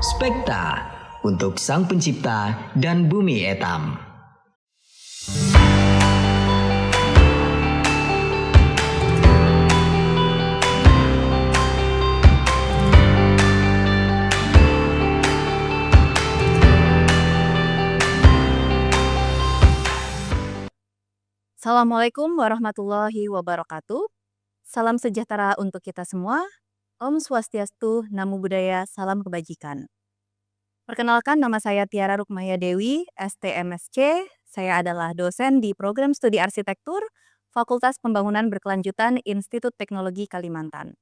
Spekta untuk Sang Pencipta dan Bumi Etam. Assalamualaikum warahmatullahi wabarakatuh. Salam sejahtera untuk kita semua. Om Swastiastu, Namo Buddhaya, salam kebajikan. Perkenalkan, nama saya Tiara Rukmaya Dewi, STMSC. Saya adalah dosen di Program Studi Arsitektur, Fakultas Pembangunan Berkelanjutan, Institut Teknologi Kalimantan.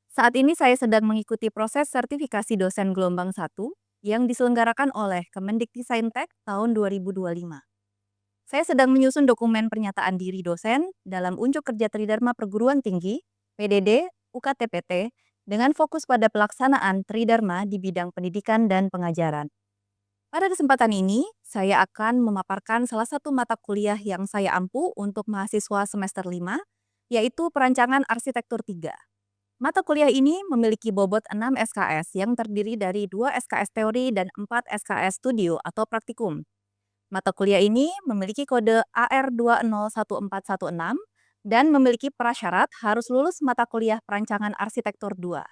Saat ini saya sedang mengikuti proses sertifikasi dosen gelombang 1 yang diselenggarakan oleh Kemendikbudristek tahun 2025. Saya sedang menyusun dokumen pernyataan diri dosen dalam Unjuk Kerja Tridharma Perguruan Tinggi, PDD, UKTPT, dengan fokus pada pelaksanaan Tridharma di bidang pendidikan dan pengajaran. Pada kesempatan ini, saya akan memaparkan salah satu mata kuliah yang saya ampu untuk mahasiswa semester 5, yaitu Perancangan Arsitektur 3. Mata kuliah ini memiliki bobot 6 SKS yang terdiri dari 2 SKS teori dan 4 SKS studio atau praktikum. Mata kuliah ini memiliki kode AR201416 dan memiliki prasyarat harus lulus mata kuliah Perancangan Arsitektur 2.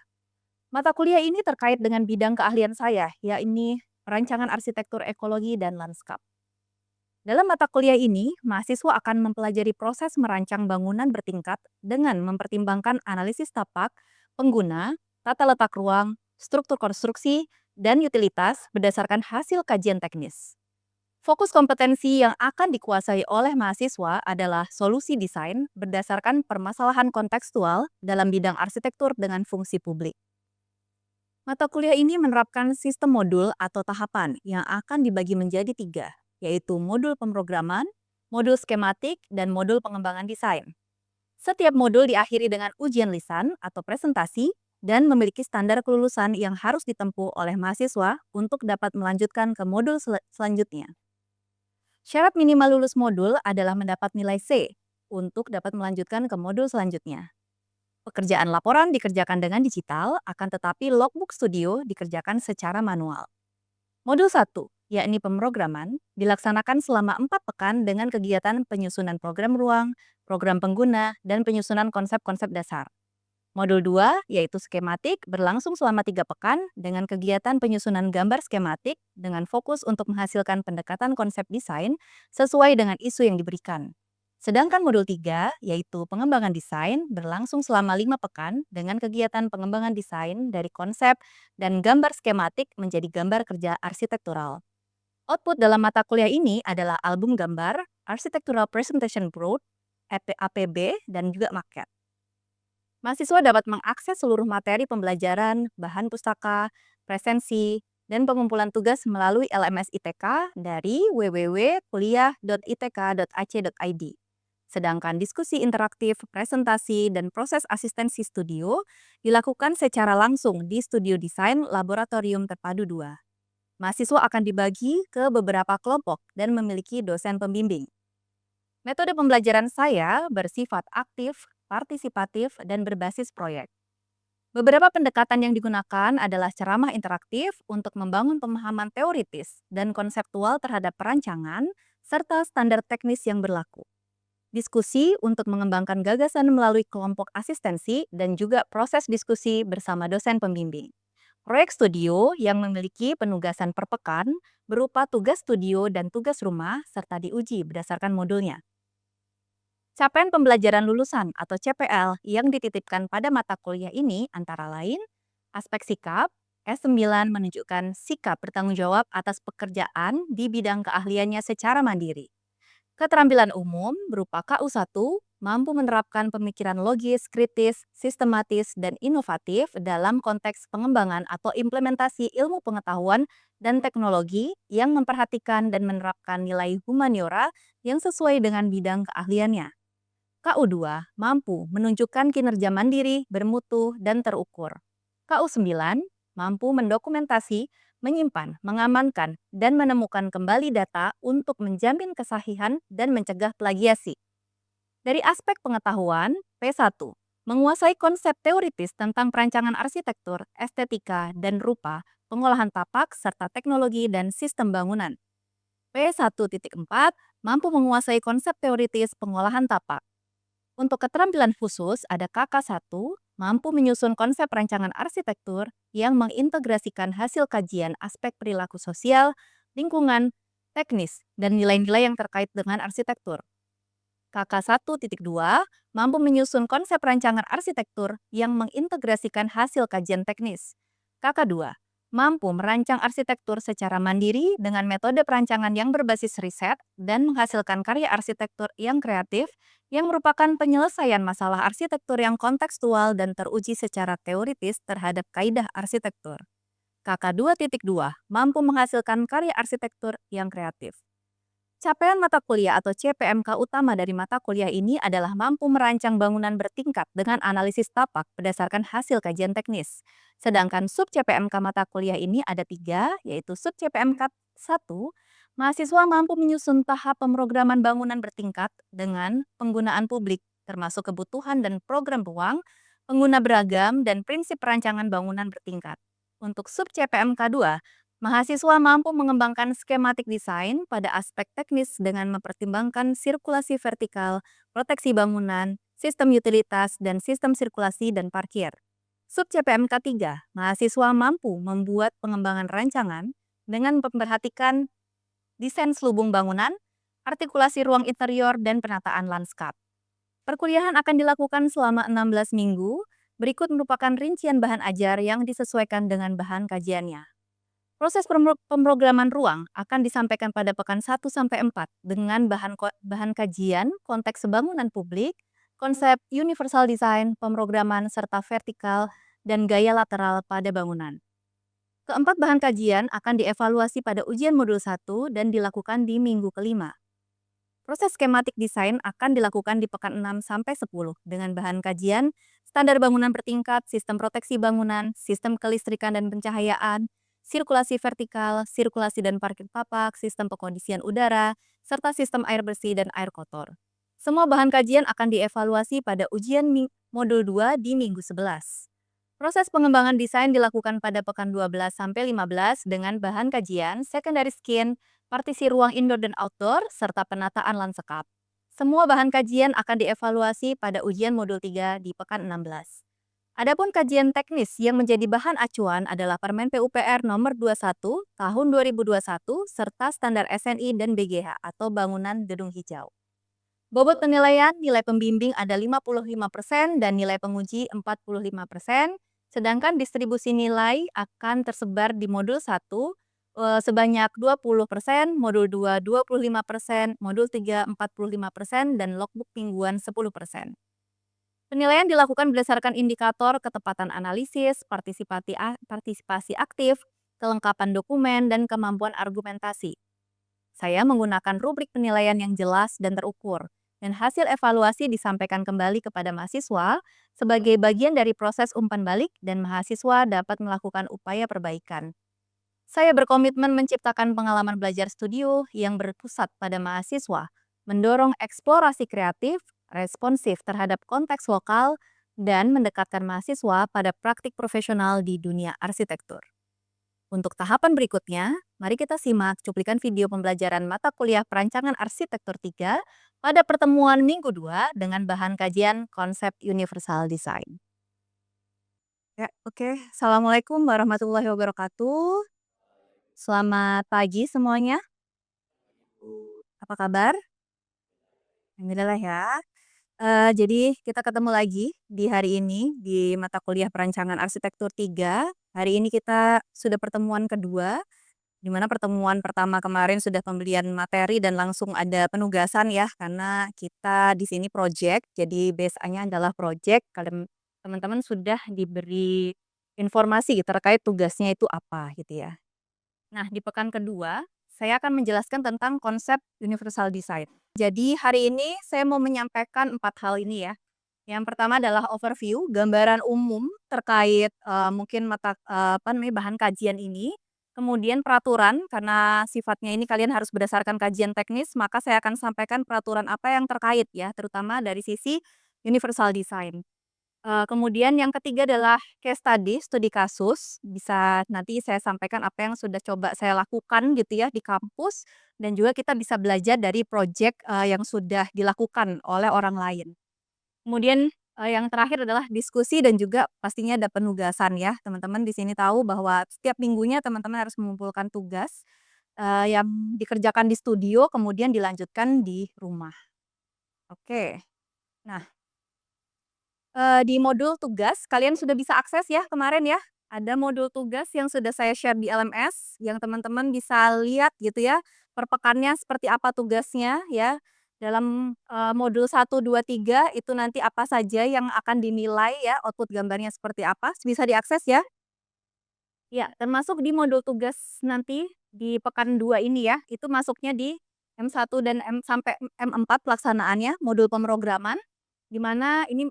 Mata kuliah ini terkait dengan bidang keahlian saya, yakni Perancangan Arsitektur Ekologi dan Lanskap. Dalam mata kuliah ini, mahasiswa akan mempelajari proses merancang bangunan bertingkat dengan mempertimbangkan analisis tapak, pengguna, tata letak ruang, struktur konstruksi, dan utilitas berdasarkan hasil kajian teknis. Fokus kompetensi yang akan dikuasai oleh mahasiswa adalah solusi desain berdasarkan permasalahan kontekstual dalam bidang arsitektur dengan fungsi publik. Mata kuliah ini menerapkan sistem modul atau tahapan yang akan dibagi menjadi 3, yaitu modul pemrograman, modul skematik, dan modul pengembangan desain. Setiap modul diakhiri dengan ujian lisan atau presentasi dan memiliki standar kelulusan yang harus ditempuh oleh mahasiswa untuk dapat melanjutkan ke modul selanjutnya. Syarat minimal lulus modul adalah mendapat nilai C untuk dapat melanjutkan ke modul selanjutnya. Pekerjaan laporan dikerjakan dengan digital, akan tetapi logbook studio dikerjakan secara manual. Modul 1, yakni pemrograman, dilaksanakan selama 4 pekan dengan kegiatan penyusunan program ruang, program pengguna, dan penyusunan konsep-konsep dasar. Modul 2, yaitu skematik, berlangsung selama 3 pekan dengan kegiatan penyusunan gambar skematik dengan fokus untuk menghasilkan pendekatan konsep desain sesuai dengan isu yang diberikan. Sedangkan modul 3, yaitu pengembangan desain, berlangsung selama 5 pekan dengan kegiatan pengembangan desain dari konsep dan gambar skematik menjadi gambar kerja arsitektural. Output dalam mata kuliah ini adalah album gambar, Architectural Presentation Board, APB, dan juga maket. Mahasiswa dapat mengakses seluruh materi pembelajaran, bahan pustaka, presensi, dan pengumpulan tugas melalui LMS ITK dari www.kuliah.itk.ac.id. Sedangkan diskusi interaktif, presentasi, dan proses asistensi studio dilakukan secara langsung di Studio Desain Laboratorium Terpadu 2. Mahasiswa akan dibagi ke beberapa kelompok dan memiliki dosen pembimbing. Metode pembelajaran saya bersifat aktif, partisipatif, dan berbasis proyek. Beberapa pendekatan yang digunakan adalah ceramah interaktif untuk membangun pemahaman teoritis dan konseptual terhadap perancangan, serta standar teknis yang berlaku. Diskusi untuk mengembangkan gagasan melalui kelompok asistensi dan juga proses diskusi bersama dosen pembimbing. Proyek studio yang memiliki penugasan per pekan berupa tugas studio dan tugas rumah serta diuji berdasarkan modulnya. Capaian pembelajaran lulusan atau CPL yang dititipkan pada mata kuliah ini antara lain aspek sikap, S9 menunjukkan sikap bertanggung jawab atas pekerjaan di bidang keahliannya secara mandiri. Keterampilan umum berupa KU1 mampu menerapkan pemikiran logis, kritis, sistematis, dan inovatif dalam konteks pengembangan atau implementasi ilmu pengetahuan dan teknologi yang memperhatikan dan menerapkan nilai humaniora yang sesuai dengan bidang keahliannya. KU2 mampu menunjukkan kinerja mandiri, bermutu, dan terukur. KU9 mampu mendokumentasi, menyimpan, mengamankan, dan menemukan kembali data untuk menjamin kesahihan dan mencegah plagiasi. Dari aspek pengetahuan, P1 menguasai konsep teoritis tentang perancangan arsitektur, estetika, dan rupa, pengolahan tapak, serta teknologi dan sistem bangunan. P1.4 mampu menguasai konsep teoritis pengolahan tapak. Untuk keterampilan khusus, ada KK1, mampu menyusun konsep rancangan arsitektur yang mengintegrasikan hasil kajian aspek perilaku sosial, lingkungan, teknis, dan nilai-nilai yang terkait dengan arsitektur. KK1.2 mampu menyusun konsep rancangan arsitektur yang mengintegrasikan hasil kajian teknis. KK2 mampu merancang arsitektur secara mandiri dengan metode perancangan yang berbasis riset dan menghasilkan karya arsitektur yang kreatif yang merupakan penyelesaian masalah arsitektur yang kontekstual dan teruji secara teoritis terhadap kaidah arsitektur. KK2.2 mampu menghasilkan karya arsitektur yang kreatif. Capaian mata kuliah atau CPMK utama dari mata kuliah ini adalah mampu merancang bangunan bertingkat dengan analisis tapak berdasarkan hasil kajian teknis. Sedangkan sub CPMK mata kuliah ini ada 3, yaitu sub CPMK 1, mahasiswa mampu menyusun tahap pemrograman bangunan bertingkat dengan penggunaan publik, termasuk kebutuhan dan program ruang, pengguna beragam, dan prinsip perancangan bangunan bertingkat. Untuk sub CPMK 2, mahasiswa mampu mengembangkan skematik desain pada aspek teknis dengan mempertimbangkan sirkulasi vertikal, proteksi bangunan, sistem utilitas, dan sistem sirkulasi dan parkir. Sub CPMK 3, mahasiswa mampu membuat pengembangan rancangan dengan memperhatikan desain selubung bangunan, artikulasi ruang interior, dan penataan lanskap. Perkuliahan akan dilakukan selama 16 minggu, berikut merupakan rincian bahan ajar yang disesuaikan dengan bahan kajiannya. Proses pemrograman ruang akan disampaikan pada pekan 1-4 dengan bahan kajian, konteks bangunan publik, konsep universal design, pemrograman, serta vertikal dan gaya lateral pada bangunan. Keempat bahan kajian akan dievaluasi pada ujian modul 1 dan dilakukan di minggu kelima. Proses skematik desain akan dilakukan di pekan 6-10 dengan bahan kajian, standar bangunan bertingkat, sistem proteksi bangunan, sistem kelistrikan dan pencahayaan, sirkulasi vertikal, sirkulasi dan parkir tapak, sistem pengkondisian udara, serta sistem air bersih dan air kotor. Semua bahan kajian akan dievaluasi pada ujian modul 2 di minggu 11. Proses pengembangan desain dilakukan pada pekan 12-15 dengan bahan kajian, secondary skin, partisi ruang indoor dan outdoor, serta penataan lanskap. Semua bahan kajian akan dievaluasi pada ujian modul 3 di pekan 16. Adapun kajian teknis yang menjadi bahan acuan adalah Permen PUPR nomor 21 tahun 2021 serta standar SNI dan BGH atau bangunan gedung hijau. Bobot penilaian, nilai pembimbing ada 55% dan nilai penguji 45%, sedangkan distribusi nilai akan tersebar di modul 1 sebanyak 20%, modul 2 25%, modul 3 45%, dan logbook mingguan 10%. Penilaian dilakukan berdasarkan indikator ketepatan analisis, partisipasi aktif, kelengkapan dokumen, dan kemampuan argumentasi. Saya menggunakan rubrik penilaian yang jelas dan terukur, dan hasil evaluasi disampaikan kembali kepada mahasiswa sebagai bagian dari proses umpan balik dan mahasiswa dapat melakukan upaya perbaikan. Saya berkomitmen menciptakan pengalaman belajar studio yang berpusat pada mahasiswa, mendorong eksplorasi kreatif, responsif terhadap konteks lokal, dan mendekatkan mahasiswa pada praktik profesional di dunia arsitektur. Untuk tahapan berikutnya, mari kita simak cuplikan video pembelajaran mata kuliah Perancangan Arsitektur 3 pada pertemuan minggu 2 dengan bahan kajian konsep universal design. Ya, oke. Assalamualaikum warahmatullahi wabarakatuh. Selamat pagi semuanya. Apa kabar? Alhamdulillah ya. Jadi kita ketemu lagi di hari ini di mata kuliah Perancangan Arsitektur 3. Hari ini kita sudah pertemuan kedua, di mana pertemuan pertama kemarin sudah pembelian materi dan langsung ada penugasan ya, karena kita di sini project, jadi base-nya adalah project. Kalian teman-teman sudah diberi informasi terkait tugasnya itu apa gitu ya. Nah, di pekan kedua, saya akan menjelaskan tentang konsep universal design. Jadi hari ini saya mau menyampaikan 4 hal ini ya. Yang pertama adalah overview, gambaran umum terkait mungkin bahan kajian ini. Kemudian peraturan, karena sifatnya ini kalian harus berdasarkan kajian teknis, maka saya akan sampaikan peraturan apa yang terkait ya, terutama dari sisi universal design. Kemudian yang ketiga adalah case study, studi kasus. Bisa nanti saya sampaikan apa yang sudah coba saya lakukan gitu ya di kampus dan juga kita bisa belajar dari project, yang sudah dilakukan oleh orang lain. Kemudian, yang terakhir adalah diskusi dan juga pastinya ada penugasan ya. Teman-teman di sini tahu bahwa setiap minggunya teman-teman harus mengumpulkan tugas, yang dikerjakan di studio kemudian dilanjutkan di rumah. Oke. Nah, di modul tugas kalian sudah bisa akses ya kemarin ya. Ada modul tugas yang sudah saya share di LMS yang teman-teman bisa lihat gitu ya, per pekannya seperti apa tugasnya ya. Dalam, modul 1, 2, 3 itu nanti apa saja yang akan dinilai ya, output gambarnya seperti apa, bisa diakses ya. Ya, termasuk di modul tugas nanti di pekan 2 ini ya, itu masuknya di M1 dan sampai M4 pelaksanaannya, modul pemrograman. Di mana ini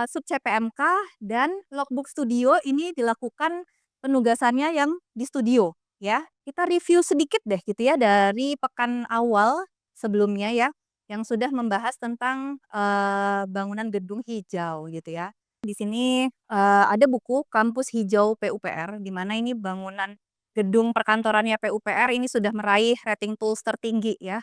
sub CPMK dan logbook studio ini dilakukan penugasannya yang di studio, ya. Kita review sedikit deh gitu ya dari pekan awal sebelumnya ya, yang sudah membahas tentang, bangunan gedung hijau gitu ya. Di sini, ada buku Kampus Hijau PUPR, di mana ini bangunan gedung perkantorannya PUPR ini sudah meraih rating tools tertinggi ya,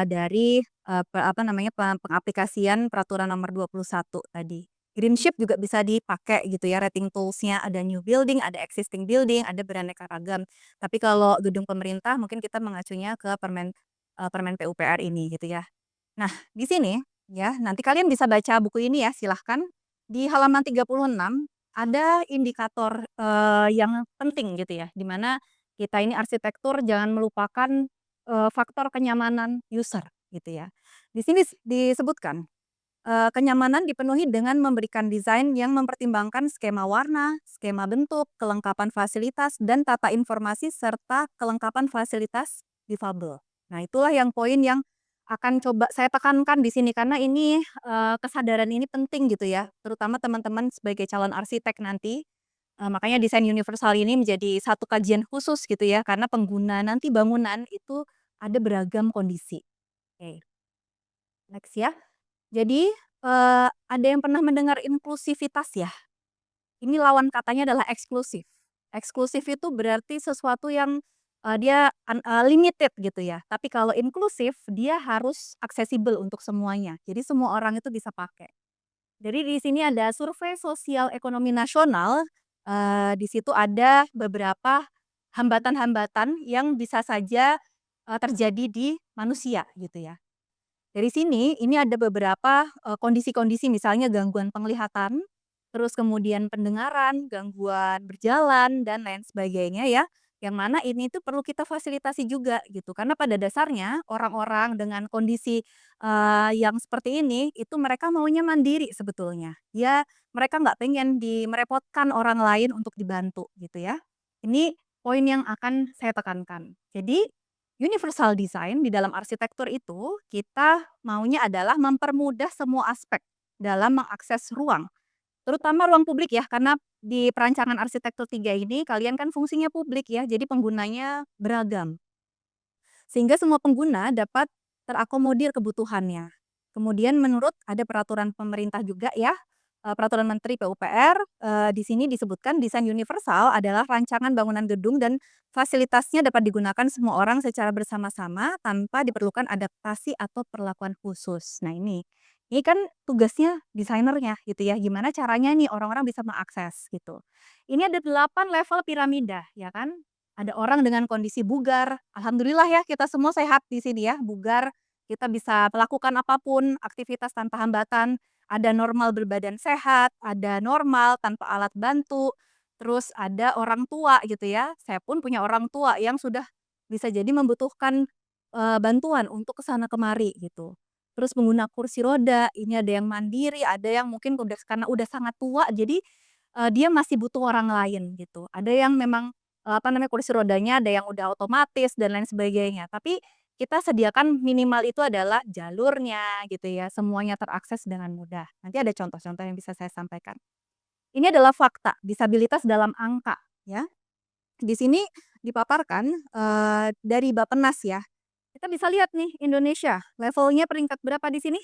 dari apa namanya, pengaplikasian Peraturan Nomor 21 tadi. Greenship juga bisa dipakai gitu ya rating tools-nya, ada new building, ada existing building, ada beraneka ragam. Tapi kalau gedung pemerintah mungkin kita mengacunya ke Permen PUPR ini gitu ya. Nah, di sini ya, nanti kalian bisa baca buku ini ya, silahkan. Di halaman 36 ada indikator, yang penting gitu ya, di mana kita ini arsitektur jangan melupakan, faktor kenyamanan user gitu ya. Di sini disebutkan, kenyamanan dipenuhi dengan memberikan desain yang mempertimbangkan skema warna, skema bentuk, kelengkapan fasilitas, dan tata informasi serta kelengkapan fasilitas difabel. Nah, itulah yang poin yang akan coba saya tekankan di sini karena ini, kesadaran ini penting gitu ya, terutama teman-teman sebagai calon arsitek nanti. Makanya desain universal ini menjadi satu kajian khusus gitu ya, karena pengguna nanti bangunan itu ada beragam kondisi. Oke, next ya. Jadi, ada yang pernah mendengar inklusivitas ya? Ini lawan katanya adalah eksklusif. Eksklusif itu berarti sesuatu yang, dia limited gitu ya. Tapi kalau inklusif, dia harus aksesibel untuk semuanya. Jadi semua orang itu bisa pakai. Jadi di sini ada survei sosial ekonomi nasional, di situ ada beberapa hambatan-hambatan yang bisa saja, terjadi di manusia gitu ya. Dari sini, ini ada beberapa, kondisi-kondisi misalnya gangguan penglihatan, terus kemudian pendengaran, gangguan berjalan, dan lain sebagainya ya, yang mana ini tuh perlu kita fasilitasi juga gitu. Karena pada dasarnya orang-orang dengan kondisi, yang seperti ini, itu mereka maunya mandiri sebetulnya. Ya, mereka nggak pengen merepotkan orang lain untuk dibantu gitu ya. Ini poin yang akan saya tekankan. Jadi universal design di dalam arsitektur itu, kita maunya adalah mempermudah semua aspek dalam mengakses ruang, terutama ruang publik ya, karena di perancangan arsitektur 3 ini kalian kan fungsinya publik ya, jadi penggunanya beragam. Sehingga semua pengguna dapat terakomodir kebutuhannya. Kemudian menurut ada peraturan pemerintah juga ya, peraturan Menteri PUPR, di sini disebutkan desain universal adalah rancangan bangunan gedung dan fasilitasnya dapat digunakan semua orang secara bersama-sama tanpa diperlukan adaptasi atau perlakuan khusus. Nah ini kan tugasnya desainernya gitu ya, gimana caranya nih orang-orang bisa mengakses gitu. Ini ada 8 level piramida ya kan. Ada orang dengan kondisi bugar, alhamdulillah ya kita semua sehat di sini ya, bugar, kita bisa melakukan apapun, aktivitas tanpa hambatan, ada normal berbadan sehat, ada normal tanpa alat bantu, terus ada orang tua gitu ya. Saya pun punya orang tua yang sudah bisa jadi membutuhkan, bantuan untuk ke sana kemari gitu. Terus pengguna kursi roda, ini ada yang mandiri, ada yang mungkin udah karena udah sangat tua jadi, dia masih butuh orang lain gitu. Ada yang memang apa namanya, kursi rodanya ada yang udah otomatis dan lain sebagainya. Tapi kita sediakan minimal itu adalah jalurnya gitu ya, semuanya terakses dengan mudah. Nanti ada contoh-contoh yang bisa saya sampaikan. Ini adalah fakta, disabilitas dalam angka ya. Di sini dipaparkan, dari Bappenas ya. Kita bisa lihat nih Indonesia, levelnya peringkat berapa di sini?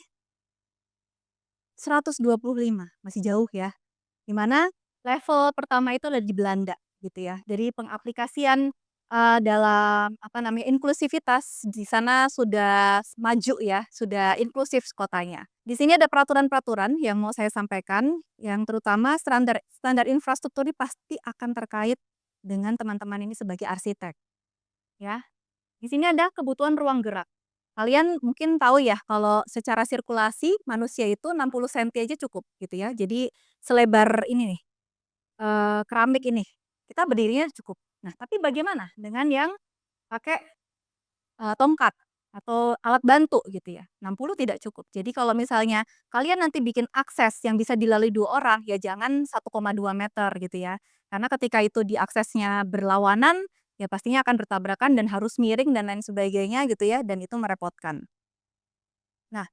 125, masih jauh ya. Di mana level pertama itu ada di Belanda gitu ya. Dari pengaplikasian, dalam apa namanya, inklusivitas di sana sudah maju ya, sudah inklusif kotanya. Di sini ada peraturan-peraturan yang mau saya sampaikan, yang terutama standar standar infrastruktur ini pasti akan terkait dengan teman-teman ini sebagai arsitek ya. Di sini ada kebutuhan ruang gerak. Kalian mungkin tahu ya kalau secara sirkulasi manusia itu 60 senti aja cukup gitu ya. Jadi selebar ini nih, keramik ini, kita berdirinya cukup. Nah, tapi bagaimana dengan yang pakai, tongkat atau alat bantu gitu ya, 60 tidak cukup. Jadi kalau misalnya kalian nanti bikin akses yang bisa dilalui 2 orang, ya jangan 1,2 meter gitu ya. Karena ketika itu diaksesnya berlawanan, ya pastinya akan bertabrakan dan harus miring dan lain sebagainya gitu ya, dan itu merepotkan. Nah,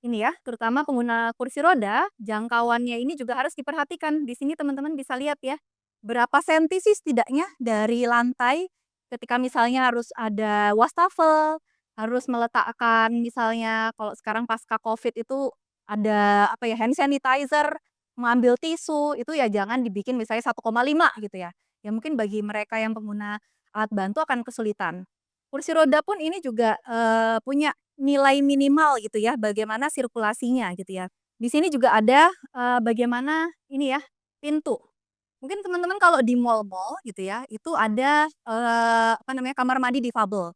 ini ya, terutama pengguna kursi roda, jangkauannya ini juga harus diperhatikan. Di sini teman-teman bisa lihat ya, berapa senti sih setidaknya dari lantai ketika misalnya harus ada wastafel, harus meletakkan misalnya kalau sekarang pasca Covid itu ada apa ya, hand sanitizer, mengambil tisu, itu ya jangan dibikin misalnya 1,5 gitu ya. Ya mungkin bagi mereka yang pengguna alat bantu akan kesulitan. Kursi roda pun ini juga, punya nilai minimal gitu ya, bagaimana sirkulasinya gitu ya. Di sini juga ada, bagaimana ini ya, pintu. Mungkin teman-teman kalau di mall-mall gitu ya, itu ada, apa namanya, kamar mandi difabel.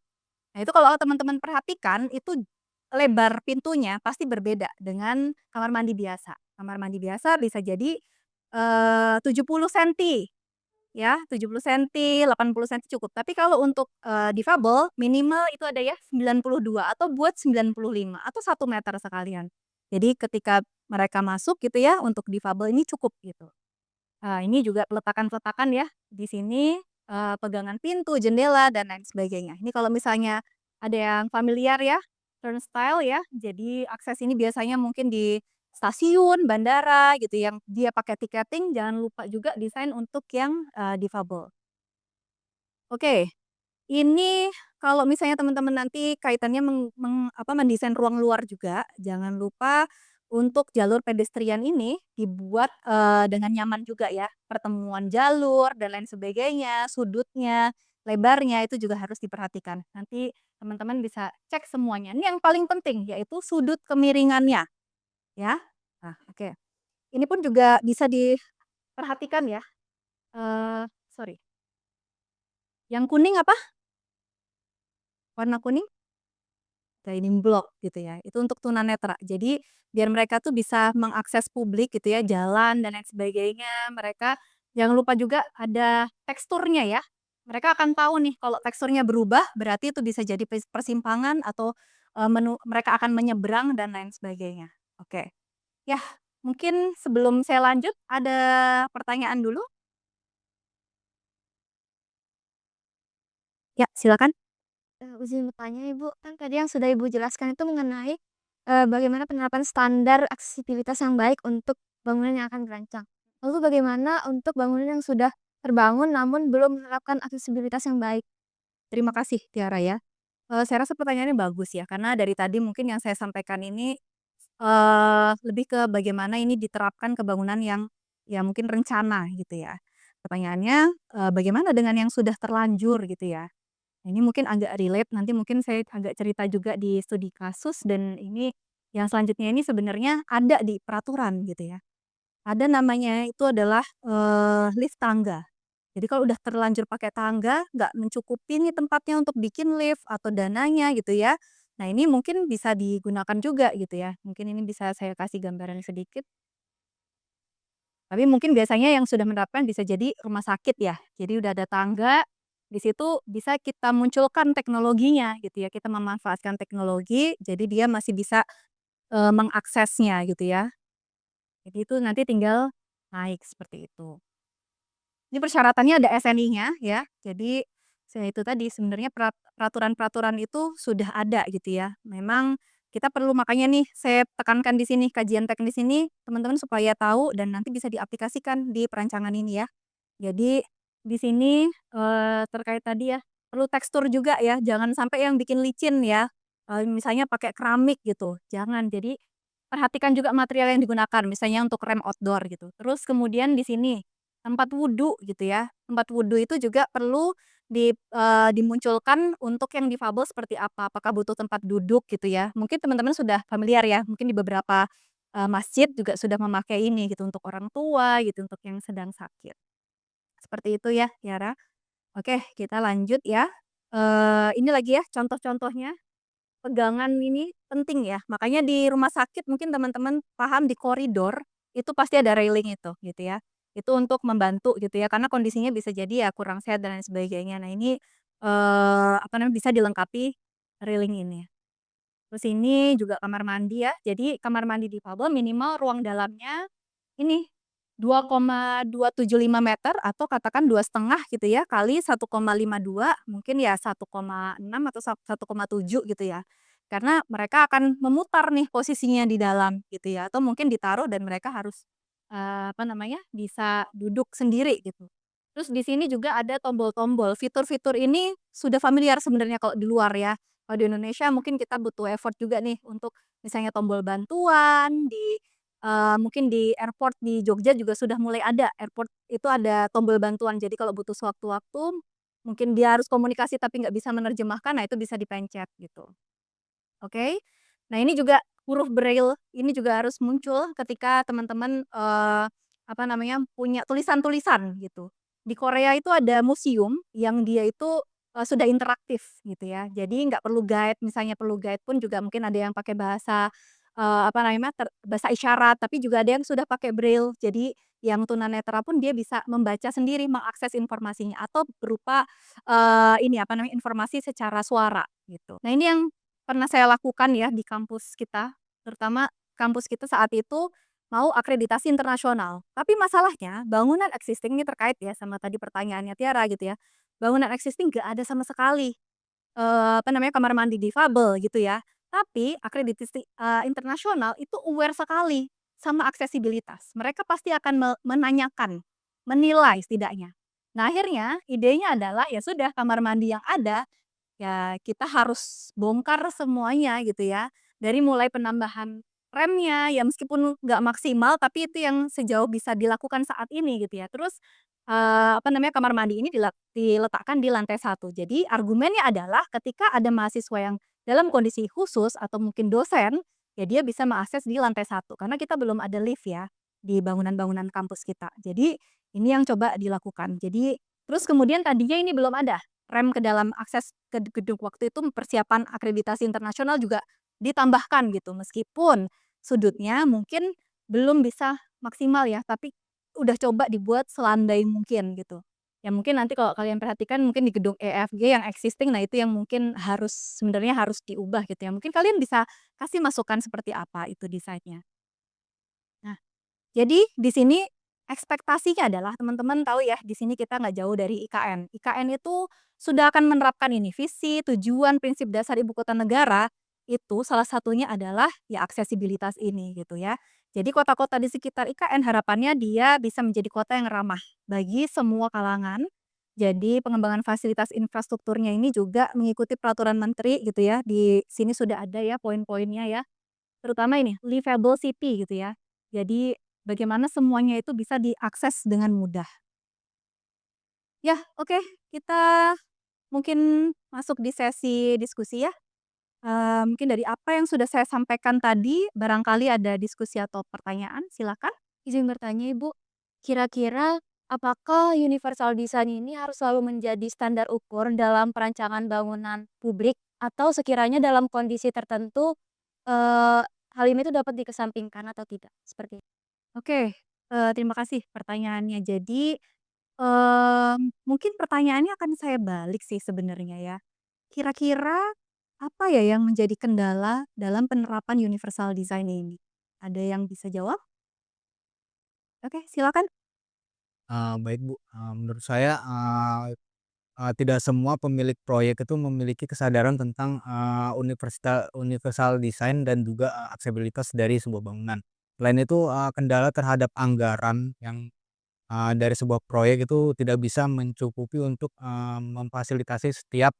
Nah itu kalau teman-teman perhatikan, itu lebar pintunya pasti berbeda dengan kamar mandi biasa. Kamar mandi biasa bisa jadi, 70 senti. Ya, 70 senti, 80 senti cukup. Tapi kalau untuk, difabel minimal itu ada ya 92 atau buat 95 atau 1 meter sekalian. Jadi ketika mereka masuk gitu ya untuk difabel ini cukup gitu. Ini juga peletakan-peletakan ya di sini, pegangan pintu, jendela dan lain sebagainya. Ini kalau misalnya ada yang familiar ya, turnstile ya, jadi akses ini biasanya mungkin di stasiun, bandara gitu yang dia pakai tiketing, jangan lupa juga desain untuk yang, difabel. Oke, ini kalau misalnya teman-teman nanti kaitannya mendesain ruang luar juga, jangan lupa untuk jalur pedestrian ini dibuat, dengan nyaman juga ya. Pertemuan jalur dan lain sebagainya, sudutnya, lebarnya itu juga harus diperhatikan. Nanti teman-teman bisa cek semuanya. Ini yang paling penting yaitu sudut kemiringannya ya. Nah, oke. Ini pun juga bisa diperhatikan ya, sorry, yang kuning apa? Warna kuning? Guiding block gitu ya, itu untuk tunanetra. Jadi biar mereka tuh bisa mengakses publik gitu ya, jalan dan lain sebagainya, mereka jangan lupa juga ada teksturnya ya. Mereka akan tahu nih kalau teksturnya berubah berarti itu bisa jadi persimpangan atau, mereka akan menyeberang dan lain sebagainya. Oke. Yah, mungkin sebelum saya lanjut ada pertanyaan dulu? Ya, silakan. Izin bertanya Ibu, kan tadi yang sudah Ibu jelaskan itu mengenai, bagaimana penerapan standar aksesibilitas yang baik untuk bangunan yang akan dirancang. Lalu bagaimana untuk bangunan yang sudah terbangun namun belum menerapkan aksesibilitas yang baik? Terima kasih Tiara ya. Saya rasa pertanyaannya bagus ya, karena dari tadi mungkin yang saya sampaikan ini, lebih ke bagaimana ini diterapkan ke bangunan yang, ya mungkin rencana gitu ya. Pertanyaannya, bagaimana dengan yang sudah terlanjur gitu ya? Nah, ini mungkin agak relate, nanti mungkin saya agak cerita juga di studi kasus dan ini yang selanjutnya ini sebenarnya ada di peraturan gitu ya. Ada namanya itu adalah, lift tangga. Jadi kalau udah terlanjur pakai tangga, nggak mencukupi nih tempatnya untuk bikin lift atau dananya gitu ya. Nah ini mungkin bisa digunakan juga gitu ya. Mungkin ini bisa saya kasih gambaran sedikit. Tapi mungkin biasanya yang sudah menerapkan bisa jadi rumah sakit ya. Jadi udah ada tangga, di situ bisa kita munculkan teknologinya gitu ya. Kita memanfaatkan teknologi, jadi dia masih bisa, mengaksesnya gitu ya. Jadi itu nanti tinggal naik seperti itu. Ini persyaratannya ada SNI-nya ya. Jadi, saya itu tadi sebenarnya peraturan-peraturan itu sudah ada gitu ya. Memang kita perlu makanya nih saya tekankan di sini kajian teknis ini teman-teman supaya tahu dan nanti bisa diaplikasikan di perancangan ini ya. Jadi di sini, terkait tadi ya, perlu tekstur juga ya, jangan sampai yang bikin licin ya, misalnya pakai keramik gitu, jangan. Jadi perhatikan juga material yang digunakan, misalnya untuk rem outdoor gitu. Terus kemudian di sini, tempat wudhu gitu ya. Tempat wudhu itu juga perlu dimunculkan untuk yang difabel seperti apa, apakah butuh tempat duduk gitu ya. Mungkin teman-teman sudah familiar ya, mungkin di beberapa, masjid juga sudah memakai ini gitu, untuk orang tua gitu, untuk yang sedang sakit. Seperti itu ya, Tiara. Oke, kita lanjut ya. Ini lagi ya contoh-contohnya. Pegangan ini penting ya, makanya di rumah sakit mungkin teman-teman paham di koridor, itu pasti ada railing itu, gitu ya. Itu untuk membantu gitu ya, karena kondisinya bisa jadi ya kurang sehat dan lain sebagainya. Nah ini, apa namanya, bisa dilengkapi railing ini. Terus ini juga kamar mandi ya, jadi kamar mandi difabel minimal ruang dalamnya ini 2,275 meter atau katakan 2,5 gitu ya, kali 1,52 mungkin ya 1,6 atau 1,7 gitu ya. Karena mereka akan memutar nih posisinya di dalam gitu ya, atau mungkin ditaruh dan mereka harus, apa namanya, bisa duduk sendiri gitu. Terus di sini juga ada tombol-tombol, fitur-fitur ini sudah familiar sebenarnya kalau di luar ya. Kalau di Indonesia mungkin kita butuh effort juga nih untuk misalnya tombol bantuan mungkin di airport di Jogja juga sudah mulai ada, airport itu ada tombol bantuan. Jadi kalau butuh sewaktu-waktu, mungkin dia harus komunikasi tapi nggak bisa menerjemahkan, nah itu bisa dipencet gitu. Oke. Nah ini juga huruf braille ini juga harus muncul ketika teman-teman, apa namanya, punya tulisan-tulisan gitu. Di Korea itu ada museum yang dia itu, sudah interaktif gitu ya. Jadi nggak perlu guide, misalnya perlu guide pun juga mungkin ada yang pakai bahasa, apa namanya, bahasa isyarat, tapi juga ada yang sudah pakai braille. Jadi yang tunanetra pun dia bisa membaca sendiri, mengakses informasinya atau berupa, ini apa namanya, informasi secara suara gitu. Nah ini yang pernah saya lakukan ya di kampus kita, terutama kampus kita saat itu mau akreditasi internasional. Tapi masalahnya bangunan existing ini terkait ya sama tadi pertanyaannya Tiara gitu ya. Bangunan existing nggak ada sama sekali, apa namanya, kamar mandi difabel gitu ya. Tapi akreditasi, internasional itu aware sekali sama aksesibilitas. Mereka pasti akan menanyakan, menilai setidaknya. Nah akhirnya idenya adalah ya sudah kamar mandi yang ada ya kita harus bongkar semuanya gitu ya, dari mulai penambahan remnya, ya meskipun nggak maksimal tapi itu yang sejauh bisa dilakukan saat ini gitu ya. Terus, apa namanya, kamar mandi ini diletakkan di lantai satu. Jadi argumennya adalah ketika ada mahasiswa yang dalam kondisi khusus atau mungkin dosen, ya dia bisa mengakses di lantai satu karena kita belum ada lift ya, di bangunan-bangunan kampus kita. Jadi ini yang coba dilakukan. Jadi terus kemudian tadinya ini belum ada rem ke dalam akses ke gedung, waktu itu persiapan akreditasi internasional juga ditambahkan gitu, meskipun sudutnya mungkin belum bisa maksimal ya, tapi udah coba dibuat selandai mungkin gitu. Ya mungkin nanti kalau kalian perhatikan mungkin di gedung EFG yang existing, nah itu yang mungkin harus sebenarnya harus diubah gitu ya. Mungkin kalian bisa kasih masukan seperti apa itu desainnya. Nah jadi di sini ekspektasinya adalah teman-teman tahu ya, di sini kita nggak jauh dari IKN. IKN itu sudah akan menerapkan ini, visi, tujuan, prinsip dasar ibu kota negara, itu salah satunya adalah ya aksesibilitas ini gitu ya. Jadi kota-kota di sekitar IKN harapannya dia bisa menjadi kota yang ramah bagi semua kalangan. Jadi pengembangan fasilitas infrastrukturnya ini juga mengikuti peraturan menteri gitu ya. Di sini sudah ada ya poin-poinnya ya. Terutama ini, livable city gitu ya. Jadi bagaimana semuanya itu bisa diakses dengan mudah. Ya, oke, kita mungkin masuk di sesi diskusi ya. Mungkin dari apa yang sudah saya sampaikan tadi, barangkali ada diskusi atau pertanyaan, silakan. Izin bertanya Ibu, kira-kira apakah universal design ini harus selalu menjadi standar ukur dalam perancangan bangunan publik atau sekiranya dalam kondisi tertentu, eee, hal ini tuh dapat dikesampingkan atau tidak? Seperti itu. Oke, terima kasih pertanyaannya. Jadi, mungkin pertanyaannya akan saya balik sih sebenarnya ya. Kira-kira apa ya yang menjadi kendala dalam penerapan universal design ini? Ada yang bisa jawab? Oke, silakan. Baik Bu, menurut saya, tidak semua pemilik proyek itu memiliki kesadaran tentang, universal design dan juga, aksesibilitas dari sebuah bangunan. Selain itu, kendala terhadap anggaran yang, dari sebuah proyek itu tidak bisa mencukupi untuk, memfasilitasi setiap,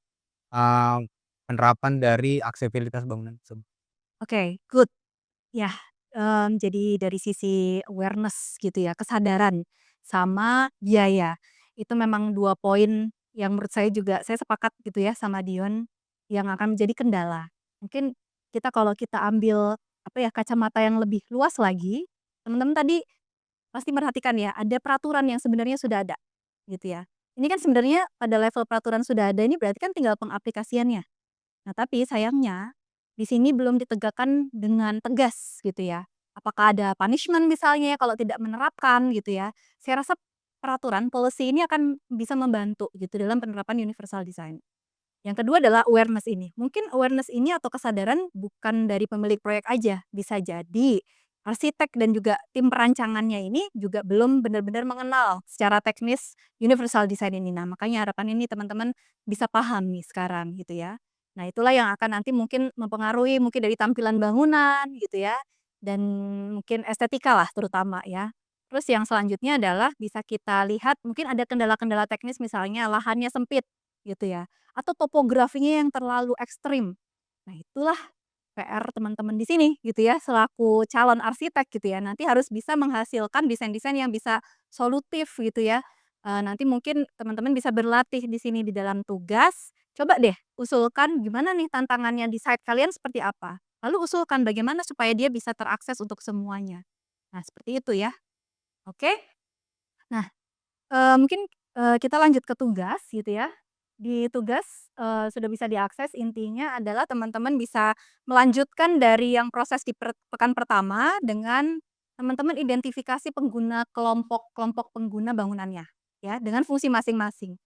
eee, penerapan dari aksesibilitas bangunan tersebut. Oke, good. Ya, jadi dari sisi awareness gitu ya, kesadaran sama biaya. Itu memang 2 poin yang menurut saya juga saya sepakat gitu ya sama Dion, yang akan menjadi kendala. Mungkin kalau kita ambil, apa ya, kacamata yang lebih luas lagi, teman-teman tadi pasti merhatikan ya, ada peraturan yang sebenarnya sudah ada, gitu ya. Ini kan sebenarnya pada level peraturan sudah ada ini berarti kan tinggal pengaplikasiannya. Nah, tapi sayangnya di sini belum ditegakkan dengan tegas gitu ya. Apakah ada punishment misalnya kalau tidak menerapkan gitu ya. Saya rasa peraturan policy ini akan bisa membantu gitu dalam penerapan universal design. Yang kedua adalah awareness ini. Mungkin awareness ini atau kesadaran bukan dari pemilik proyek aja, bisa jadi arsitek dan juga tim perancangannya ini juga belum benar-benar mengenal secara teknis universal design ini. Nah, makanya harapan ini teman-teman bisa paham nih sekarang gitu ya. Nah, itulah yang akan nanti mungkin mempengaruhi mungkin dari tampilan bangunan gitu ya dan mungkin estetika lah terutama ya. Terus yang selanjutnya adalah bisa kita lihat mungkin ada kendala-kendala teknis misalnya lahannya sempit gitu ya atau topografinya yang terlalu ekstrim. Nah, itulah PR teman-teman di sini gitu ya, selaku calon arsitek gitu ya. Nanti harus bisa menghasilkan desain-desain yang bisa solutif gitu ya. Nanti mungkin teman-teman bisa berlatih di sini di dalam tugas. Coba deh usulkan gimana nih tantangannya di site kalian seperti apa. Lalu usulkan bagaimana supaya dia bisa terakses untuk semuanya. Nah, seperti itu ya. Oke. Nah, mungkin, kita lanjut ke tugas gitu ya. Di tugas, sudah bisa diakses intinya adalah teman-teman bisa melanjutkan dari yang proses di pekan pertama dengan teman-teman identifikasi pengguna kelompok-kelompok pengguna bangunannya, ya, dengan fungsi masing-masing.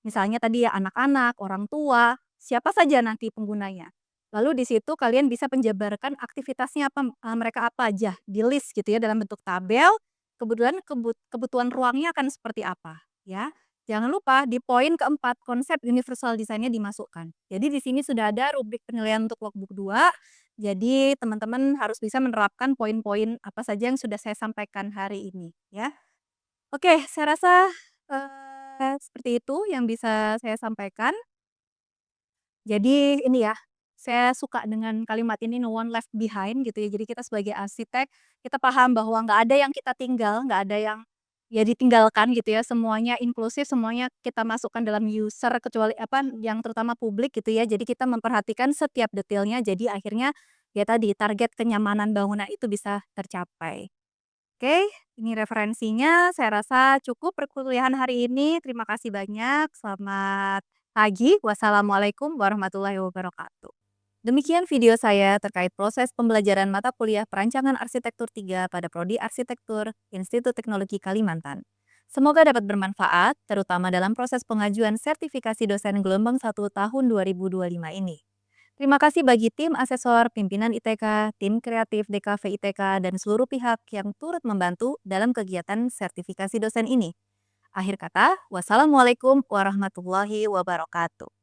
Misalnya tadi ya anak-anak, orang tua, siapa saja nanti penggunanya. Lalu di situ kalian bisa penjabarkan aktivitasnya apa, mereka apa aja, di-list gitu ya dalam bentuk tabel, kebetulan kebutuhan ruangnya akan seperti apa, ya. Jangan lupa di poin keempat, konsep universal design-nya dimasukkan. Jadi di sini sudah ada rubrik penilaian untuk workbook 2. Jadi teman-teman harus bisa menerapkan poin-poin apa saja yang sudah saya sampaikan hari ini, ya. Oke, saya rasa, seperti itu yang bisa saya sampaikan. Jadi ini ya, saya suka dengan kalimat ini, "No one left behind," gitu ya. Jadi kita sebagai arsitek, kita paham bahwa nggak ada yang kita tinggal, nggak ada yang, ya ditinggalkan gitu ya, semuanya inklusif, semuanya kita masukkan dalam user, kecuali apa, yang terutama publik gitu ya. Jadi kita memperhatikan setiap detailnya, jadi akhirnya ya tadi, target kenyamanan bangunan itu bisa tercapai. Oke, ini referensinya saya rasa cukup perkuliahan hari ini. Terima kasih banyak. Selamat pagi. Wassalamualaikum warahmatullahi wabarakatuh. Demikian video saya terkait proses pembelajaran mata kuliah Perancangan Arsitektur 3 pada Prodi Arsitektur Institut Teknologi Kalimantan. Semoga dapat bermanfaat, terutama dalam proses pengajuan sertifikasi dosen gelombang 1 tahun 2025 ini. Terima kasih bagi tim asesor, pimpinan ITK, tim kreatif DKV ITK, dan seluruh pihak yang turut membantu dalam kegiatan sertifikasi dosen ini. Akhir kata, wassalamualaikum warahmatullahi wabarakatuh.